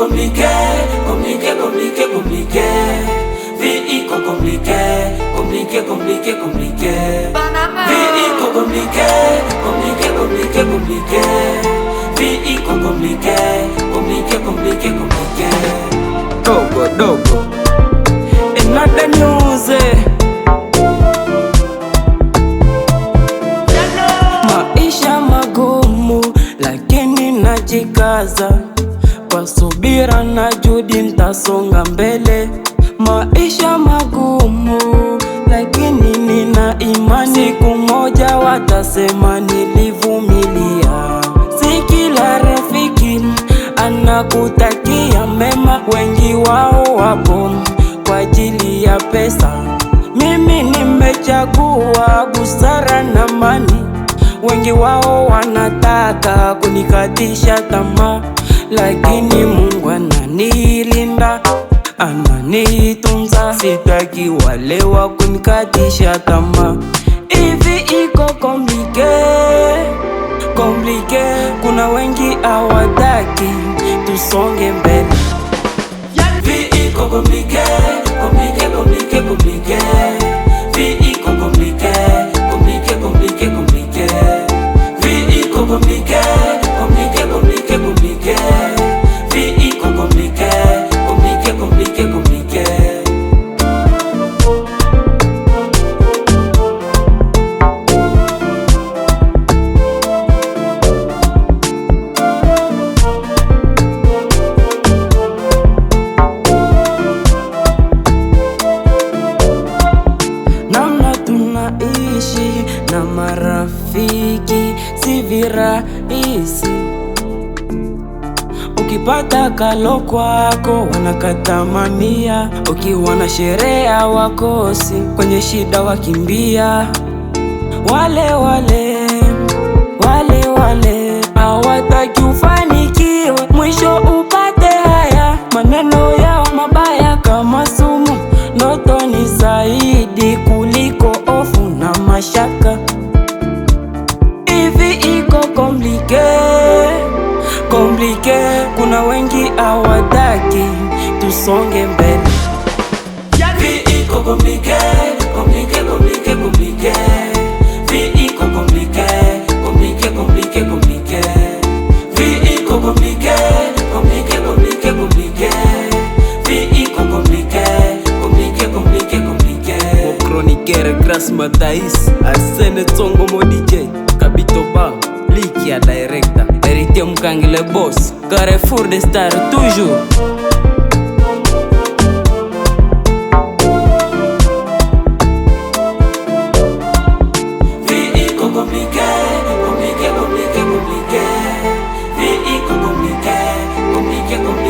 compliqué, compliqué, compliqué, compliqué. Vie iko compliqué, compliqué, compliqué, compliqué. Vie iko compliqué, compliqué, compliqué, compliqué. Vie iko compliqué, compliqué, compliqué, compliqué. Dogo dogo, another news. Maisha magumu lakini najikaza, kwa subira na juhudi nitasonga mbele. Maisha magumu lakini nina imani, siku moja watasema nilivumilia. Si kila rafiki anakutakia mema, wengi wao wapo kwa ajili ya pesa. Mimi nimechagua busara na amani, wengi wao wanataka kunikatisha tamaa, lakini Mungu ananilinda, ananitunza. Sitaki wale wa kunikatisha tamaa. Hivi iko komplike, komplike. Kuna wengi hawataki tusonge mbele. Vie iko compliqué, compliqué, compliqué, compliqué. Vie iko compliqué, compliqué, compliqué, compliqué. Vie iko compliqué, compliqué, compliqué, compliqué. Vie iko compliqué, compliqué, compliqué, compliqué. Namna tunaishi na marafiki si virahisi. Ukipata kalo kwako wanakatamania, ukiwa na sherehe wakosi, kwenye shida wakimbia. Wale hawataki ufanikiwe, mwisho upate haya. Maneno yao mabaya kama sumu, ndoto ni zaidi kuliko hofu na mashaka. Hivi iko komplike, komplike. Kuna wengi hawataki tusonge mbele. Vie iko compliqué, compliqué, compliqué, compliqué. Vie iko compliqué, compliqué, compliqué, compliqué. Vie iko compliqué, compliqué, compliqué, compliqué. Vie iko compliqué, compliqué, compliqué, compliqué. Chroniqueur Grace Mataïs, Arsène Tsongo mo DJ, Kabito Bang, Likia Director, Héritier Mkangi le boss, Carrefour des stars toujours. Vie iko compliqué, compliqué, compliqué, compliqué. Vie iko compliqué, compliqué, compliqué.